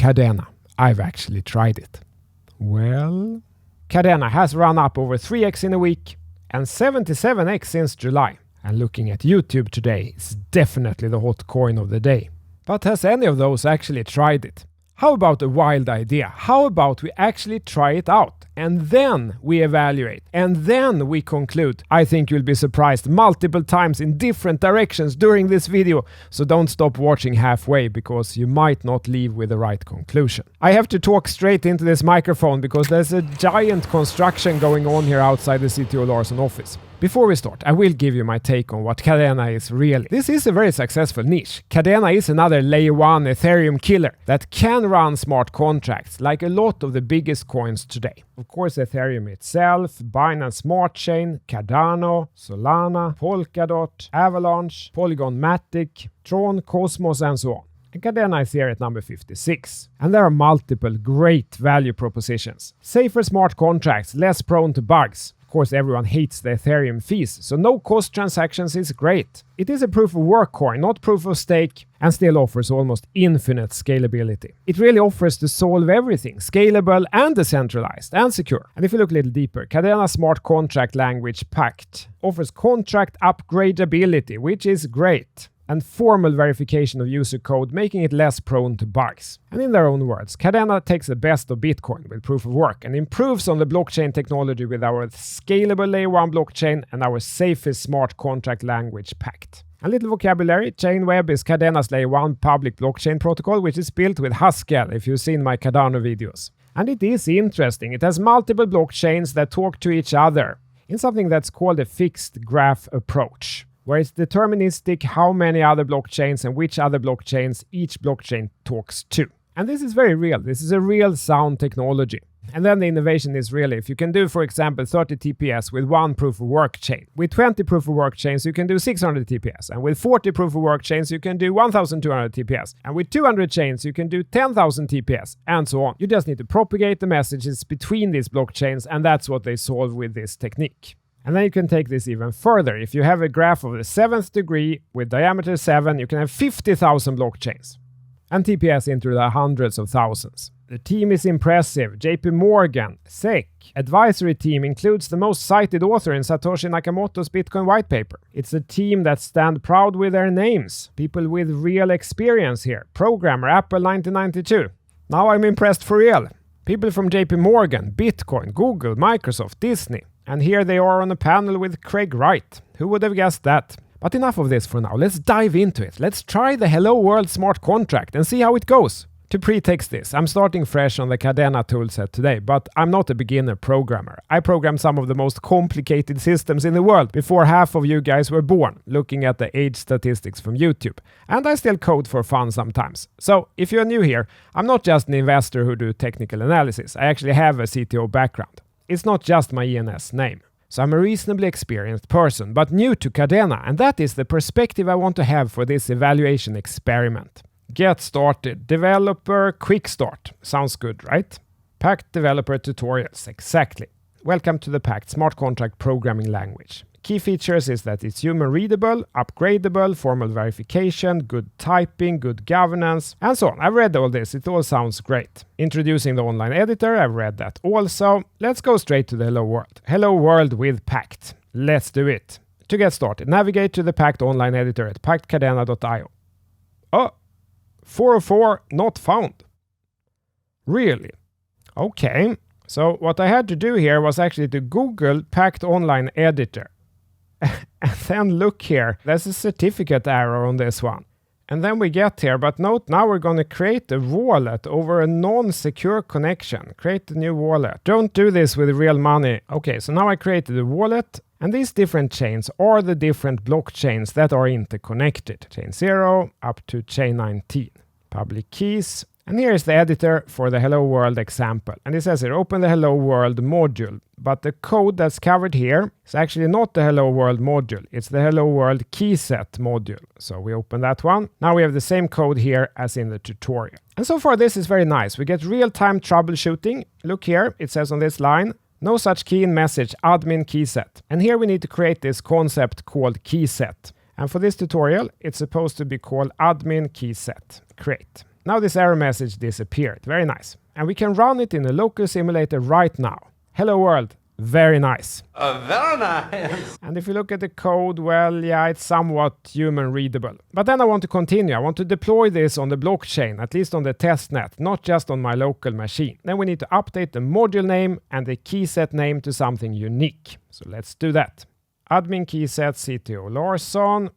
Kadena. I've actually tried it. Well, Kadena has run up over 3x in a week and 77x since July. And looking at YouTube today, it's definitely the hot coin of the day. But has any of those actually tried it? How about a wild idea? How about we actually try it out and then we evaluate and then we conclude? I think you'll be surprised multiple times in different directions during this video, so don't stop watching halfway because you might not leave with the right conclusion. I have to talk straight into this microphone because there's a giant construction going on here outside the CTO Larsen office. Before we start, I will give you my take on what Kadena is really. This is a very successful niche. Kadena is another layer 1 Ethereum killer that can run smart contracts like a lot of the biggest coins today. Of course, Ethereum itself, Binance Smart Chain, Cardano, Solana, Polkadot, Avalanche, Polygon Matic, Tron, Cosmos and so on. And Kadena is here at number 56. And there are multiple great value propositions. Safer smart contracts, less prone to bugs. Of course, everyone hates the Ethereum fees, so no cost transactions is great. It is a proof of work coin, not proof of stake, and still offers almost infinite scalability. It really offers to solve everything, scalable and decentralized and secure. And if you look a little deeper, Kadena Smart Contract Language Pact offers contract upgradability, which is great, and formal verification of user code, making it less prone to bugs. And in their own words, Kadena takes the best of Bitcoin with proof of work and improves on the blockchain technology with our scalable layer 1 blockchain and our safest smart contract language Pact. A little vocabulary, Chainweb is Kadena's layer 1 public blockchain protocol, which is built with Haskell if you've seen my Cardano videos. And it is interesting, it has multiple blockchains that talk to each other in something that's called a fixed graph approach, where it's deterministic how many other blockchains and which other blockchains each blockchain talks to. And this is very real. This is a real sound technology. And then the innovation is really, if you can do, for example, 30 TPS with one proof of work chain. With 20 proof of work chains, you can do 600 TPS. And with 40 proof of work chains, you can do 1200 TPS. And with 200 chains, you can do 10,000 TPS, and so on. You just need to propagate the messages between these blockchains, and that's what they solve with this technique. And then you can take this even further. If you have a graph of the 7th degree with diameter 7, you can have 50,000 blockchains and TPS into the hundreds of thousands. The team is impressive. JP Morgan, SEC, advisory team includes the most cited author in Satoshi Nakamoto's Bitcoin white paper. It's a team that stand proud with their names. People with real experience here. Programmer, Apple 1992. Now I'm impressed for real. People from JP Morgan, Bitcoin, Google, Microsoft, Disney. And here they are on a panel with Craig Wright. Who would have guessed that? But enough of this for now. Let's dive into it. Let's try the Hello World smart contract and see how it goes. To pretext this, I'm starting fresh on the Kadena toolset today, but I'm not a beginner programmer. I programmed some of the most complicated systems in the world before half of you guys were born, looking at the age statistics from YouTube. And I still code for fun sometimes. So if you're new here, I'm not just an investor who do technical analysis. I actually have a CTO background. It's not just my ENS name. So I'm a reasonably experienced person, but new to Kadena, and that is the perspective I want to have for this evaluation experiment. Get started. Developer quick start. Sounds good, right? Pact developer tutorials. Exactly. Welcome to the Pact smart contract programming language. Key features is that it's human readable, upgradable, formal verification, good typing, good governance, and so on. I've read all this. It all sounds great. Introducing the online editor. I've read that also. Let's go straight to the Hello World. Hello World with Pact. Let's do it. To get started, navigate to the Pact online editor at pactkadena.io. Oh, 404 not found. Really? Okay. So what I had to do here was actually to Google Pact online editor. And then look here. There's a certificate error on this one. And then we get here, but note now we're going to create a wallet over a non-secure connection. Create a new wallet. Don't do this with real money. Okay, so now I created a wallet. And these different chains are the different blockchains that are interconnected. Chain 0 up to chain 19. Public keys. And here is the editor for the Hello World example. And it says here, open the Hello World module. But the code that's covered here is actually not the Hello World module. It's the Hello World keyset module. So we open that one. Now we have the same code here as in the tutorial. And so far this is very nice. We get real-time troubleshooting. Look here, it says on this line, no such key in message, admin keyset. And here we need to create this concept called keyset. And for this tutorial, it's supposed to be called admin keyset. Create. Now this error message disappeared. Very nice. And we can run it in a local simulator right now. Hello world. Very nice. Very nice. And if you look at the code, well, yeah, it's somewhat human readable. But then I want to continue. I want to deploy this on the blockchain, at least on the testnet, not just on my local machine. Then we need to update the module name and the keyset name to something unique. So let's do that. Admin keyset CTO Larsson.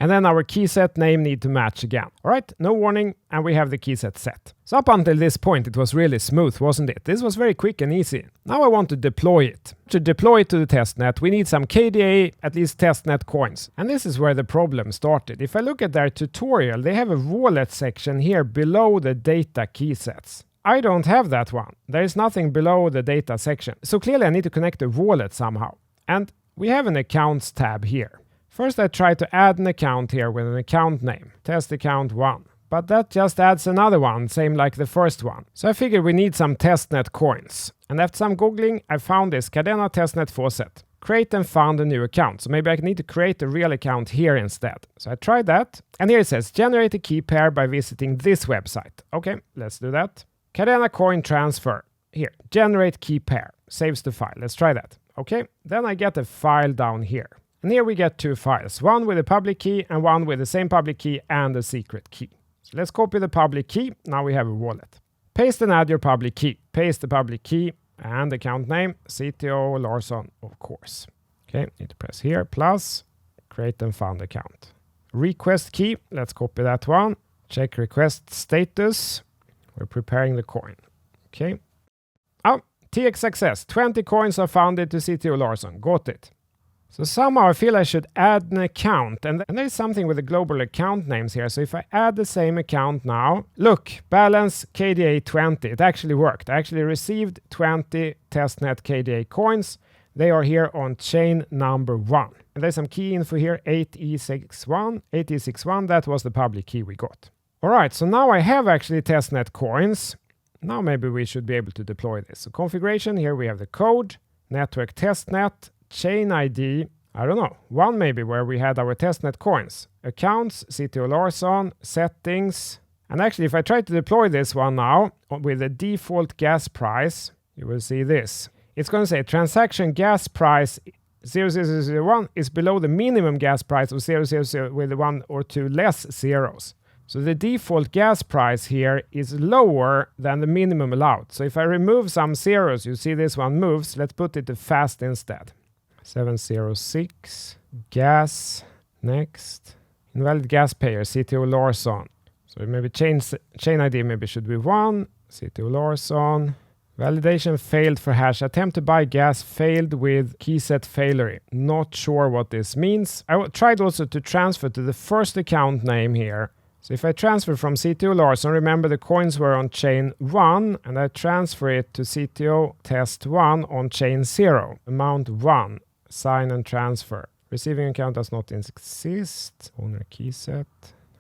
And then our keyset name need to match again. All right, no warning, and we have the keyset set. So up until this point, it was really smooth, wasn't it? This was very quick and easy. Now I want to deploy it. To deploy it to the testnet, we need some KDA, at least testnet coins. And this is where the problem started. If I look at their tutorial, they have a wallet section here below the data keysets. I don't have that one. There is nothing below the data section. So clearly I need to connect the wallet somehow. And we have an accounts tab here. First I try to add an account here with an account name, test account 1. But that just adds another one, same like the first one. So I figured we need some testnet coins. And after some googling, I found this Kadena testnet faucet. Create and found a new account. So maybe I need to create a real account here instead. So I tried that. And here it says generate a key pair by visiting this website. Okay, let's do that. Kadena coin transfer. Here, generate key pair. Saves the file. Let's try that. Okay, then I get a file down here. And here we get two files, one with a public key and one with the same public key and a secret key. So let's copy the public key. Now we have a wallet. Paste and add your public key. Paste the public key and account name, CTO Larsson, of course. Okay, need to press here, plus, create and found account. Request key, let's copy that one. Check request status. We're preparing the coin. Okay. Oh, TX success. 20 coins are founded to CTO Larsson. Got it. So somehow I feel I should add an account, and there's something with the global account names here. So if I add the same account now, look, balance KDA 20. It actually worked. I actually received 20 testnet KDA coins. They are here on chain number 1. And there's some key info here, 8E61. 8E61, that was the public key we got. All right, so now I have actually testnet coins. Now maybe we should be able to deploy this. So configuration, here we have the code, network testnet, chain ID, I don't know, one maybe where we had our testnet coins. Accounts, CTO Larsson, settings. And actually, if I try to deploy this one now with the default gas price, you will see this. It's going to say transaction gas price 00001 is below the minimum gas price of 000 with 1 or 2 less zeros. So the default gas price here is lower than the minimum allowed. So if I remove some zeros, you see this one moves. Let's put it to fast instead. 706, gas, next. Invalid gas payer, CTO Larsson. So maybe chain ID maybe should be 1, CTO Larsson. Validation failed for hash. Attempt to buy gas failed with keyset failure. Not sure what this means. I tried also to transfer to the first account name here. So if I transfer from CTO Larsson, remember the coins were on chain 1, and I transfer it to CTO test 1 on chain 0. Amount 1. Sign and transfer. Receiving account does not exist. Owner keyset.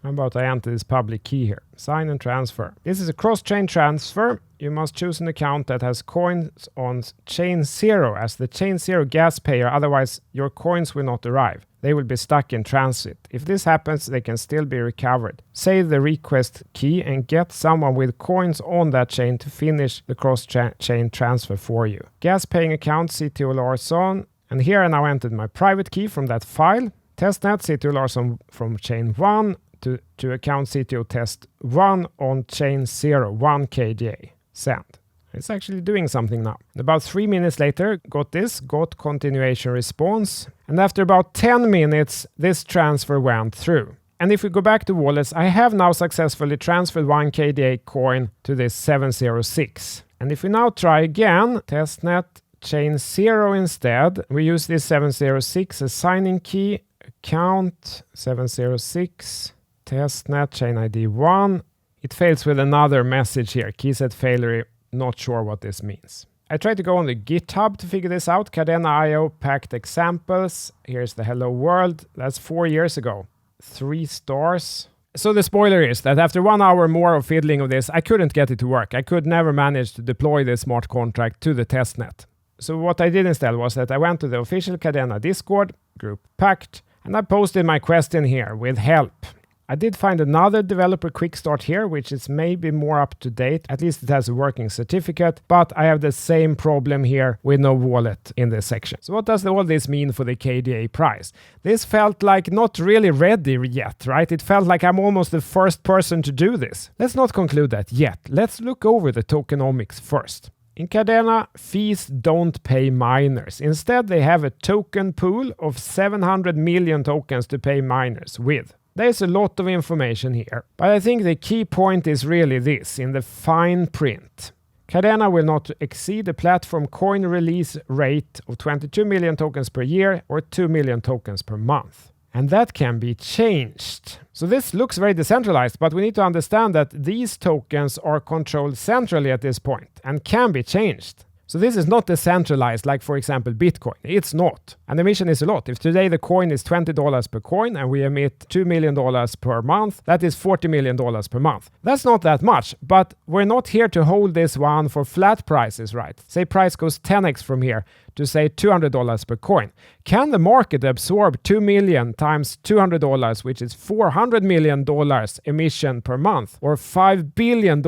How about I enter this public key here? Sign and transfer. This is a cross-chain transfer. You must choose an account that has coins on chain 0 as the chain 0 gas payer. Otherwise, your coins will not arrive. They will be stuck in transit. If this happens, they can still be recovered. Save the request key and get someone with coins on that chain to finish the cross-chain transfer for you. Gas paying account CTO Larsson. And here I now entered my private key from that file. Testnet CTO Larsson from chain 1 to account CTO test 1 on chain 0, 1 KDA. Send. It's actually doing something now. About 3 minutes later, got continuation response. And after about 10 minutes, this transfer went through. And if we go back to wallets, I have now successfully transferred 1 KDA coin to this 706. And if we now try again, testnet chain 0 instead, we use this 706 as signing key, account 706, testnet chain ID 1. It fails with another message here, keyset failure. Not sure what this means. I tried to go on the GitHub to figure this out. Kadena IO packed examples. Here's the hello world. That's 4 years ago. 3 stars. So the spoiler is that after 1 hour more of fiddling of this, I couldn't get it to work. I could never manage to deploy this smart contract to the testnet. So what I did instead was that I went to the official Kadena Discord, group packed, and I posted my question here with help. I did find another developer quick start here, which is maybe more up to date. At least it has a working certificate, but I have the same problem here with no wallet in this section. So what does all this mean for the KDA price? This felt like not really ready yet, right? It felt like I'm almost the first person to do this. Let's not conclude that yet. Let's look over the tokenomics first. In Kadena, fees don't pay miners. Instead, they have a token pool of 700 million tokens to pay miners with. There's a lot of information here, but I think the key point is really this, in the fine print. Kadena will not exceed the platform coin release rate of 22 million tokens per year or 2 million tokens per month. And that can be changed. So this looks very decentralized, but we need to understand that these tokens are controlled centrally at this point and can be changed. So this is not decentralized like, for example, Bitcoin. It's not. And the mission is a lot. If today the coin is $20 per coin and we emit $2 million per month, that is $40 million per month. That's not that much, but we're not here to hold this one for flat prices, right? Say price goes 10x from here to say $200 per coin. Can the market absorb 2 million times $200, which is $400 million emission per month, or $5 billion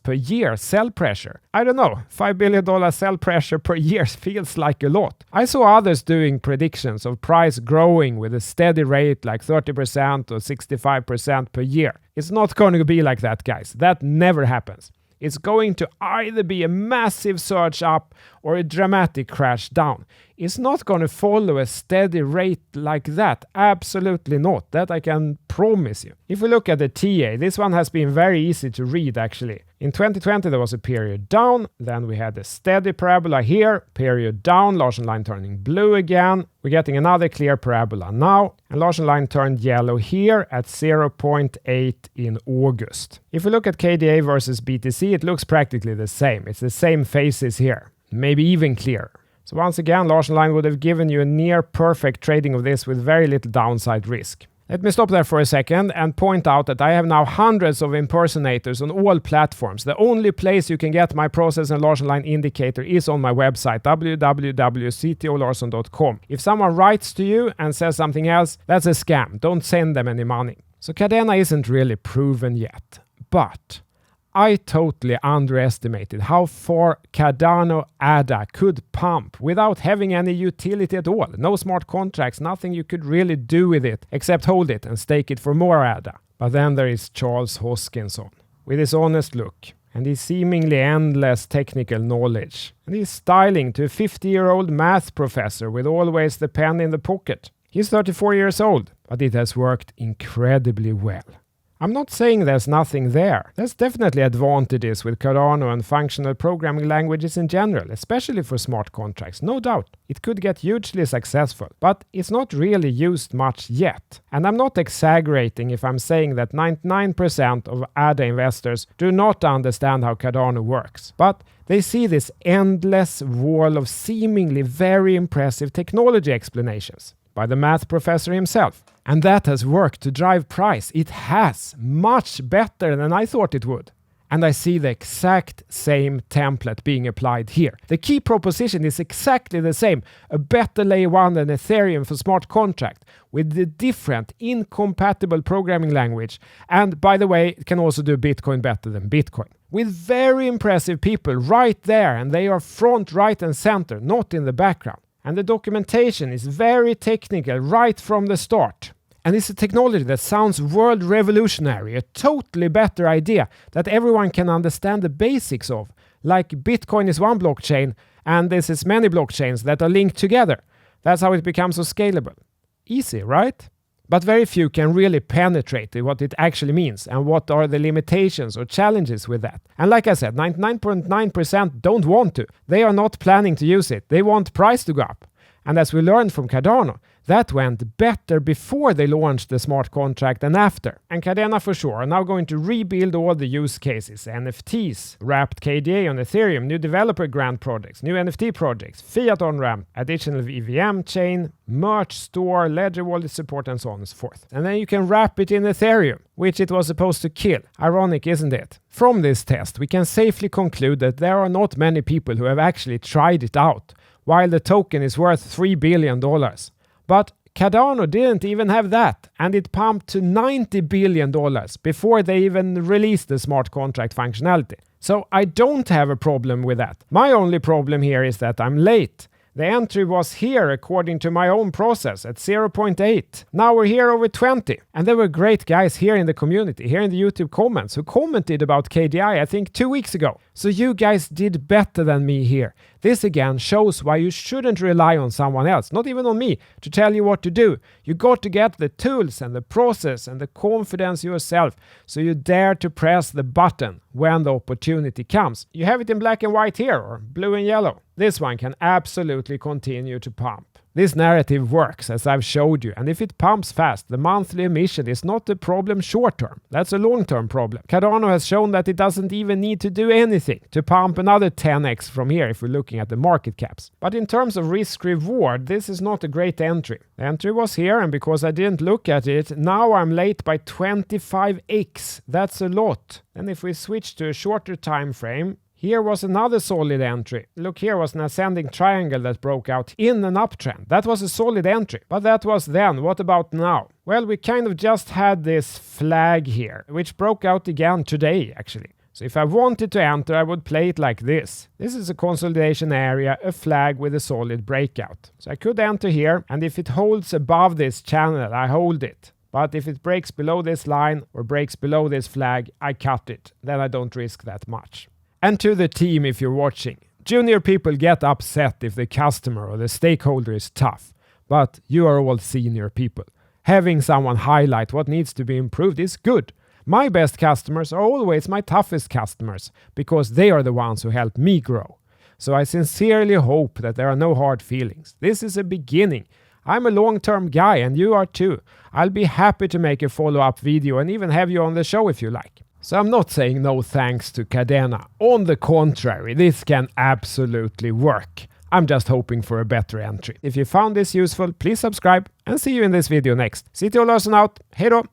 per year sell pressure? I don't know. $5 billion sell pressure per year feels like a lot. I saw others doing predictions of price growing with a steady rate like 30% or 65% per year. It's not going to be like that, guys. That never happens. It's going to either be a massive surge up or a dramatic crash down. It's not going to follow a steady rate like that. Absolutely not. That I can promise you. If we look at the TA, this one has been very easy to read actually. In 2020 there was a period down, then we had a steady parabola here, period down, Larsen line turning blue again. We're getting another clear parabola now, and Larsen line turned yellow here at 0.8 in August. If we look at KDA versus BTC, it looks practically the same. It's the same faces here, maybe even clearer. So once again, Larsen line would have given you a near perfect trading of this with very little downside risk. Let me stop there for a second and point out that I have now hundreds of impersonators on all platforms. The only place you can get my process and Larsen line indicator is on my website, www.ctolarsen.com. If someone writes to you and says something else, that's a scam. Don't send them any money. So Kadena isn't really proven yet, but I totally underestimated how far Kadena KDA could pump without having any utility at all. No smart contracts, nothing you could really do with it except hold it and stake it for more ADA. But then there is Charles Hoskinson with his honest look and his seemingly endless technical knowledge. And he's styling to a 50-year-old math professor with always the pen in the pocket. He's 34 years old, but it has worked incredibly well. I'm not saying there's nothing there. There's definitely advantages with Cardano and functional programming languages in general, especially for smart contracts, no doubt. It could get hugely successful, but it's not really used much yet. And I'm not exaggerating if I'm saying that 99% of ADA investors do not understand how Cardano works, but they see this endless wall of seemingly very impressive technology explanations by the math professor himself. And that has worked to drive price. It has, much better than I thought it would. And I see the exact same template being applied here. The key proposition is exactly the same. A better layer 1 than Ethereum for smart contract with the different incompatible programming language. And by the way, it can also do Bitcoin better than Bitcoin. With very impressive people right there, and they are front, right and center, not in the background. And the documentation is very technical right from the start. And it's a technology that sounds world revolutionary, a totally better idea that everyone can understand the basics of. Like Bitcoin is one blockchain and this is many blockchains that are linked together. That's how it becomes so scalable. Easy, right? But very few can really penetrate what it actually means and what are the limitations or challenges with that. And like I said, 99.9% don't want to. They are not planning to use it. They want price to go up. And as we learned from Cardano, that went better before they launched the smart contract than after. And Kadena for sure are now going to rebuild all the use cases, NFTs, wrapped KDA on Ethereum, new developer grant projects, new NFT projects, fiat on-ramp, additional EVM chain, merge store, ledger wallet support and so on and so forth. And then you can wrap it in Ethereum, which it was supposed to kill. Ironic, isn't it? From this test, we can safely conclude that there are not many people who have actually tried it out, while the token is worth $3 billion. But Cardano didn't even have that, and it pumped to $90 billion before they even released the smart contract functionality. So I don't have a problem with that. My only problem here is that I'm late. The entry was here according to my own process at 0.8. Now we're here over 20. And there were great guys here in the community, here in the YouTube comments, who commented about KDI I think 2 weeks ago. So you guys did better than me here. This again shows why you shouldn't rely on someone else, not even on me, to tell you what to do. You got to get the tools and the process and the confidence yourself, so you dare to press the button when the opportunity comes. You have it in black and white here, or blue and yellow. This one can absolutely continue to pump. This narrative works, as I've showed you, and if it pumps fast, the monthly emission is not a problem short term. That's a long-term problem. Cardano has shown that it doesn't even need to do anything to pump another 10x from here if we're looking at the market caps. But in terms of risk-reward, this is not a great entry. The entry was here, and because I didn't look at it, now I'm late by 25x. That's a lot. And if we switch to a shorter time frame, here was another solid entry. Look, here was an ascending triangle that broke out in an uptrend. That was a solid entry. But that was then. What about now? Well, we kind of just had this flag here, which broke out again today, actually. So if I wanted to enter, I would play it like this. This is a consolidation area, a flag with a solid breakout. So I could enter here, and if it holds above this channel, I hold it. But if it breaks below this line or breaks below this flag, I cut it. Then I don't risk that much. And to the team, if you're watching, junior people get upset if the customer or the stakeholder is tough, but you are all senior people. Having someone highlight what needs to be improved is good. My best customers are always my toughest customers, because they are the ones who help me grow. So I sincerely hope that there are no hard feelings. This is a beginning. I'm a long-term guy, and you are too. I'll be happy to make a follow-up video and even have you on the show if you like. So I'm not saying no thanks to Kadena. On the contrary, this can absolutely work. I'm just hoping for a better entry. If you found this useful, please subscribe and see you in this video next. City och lösen out. Hej då!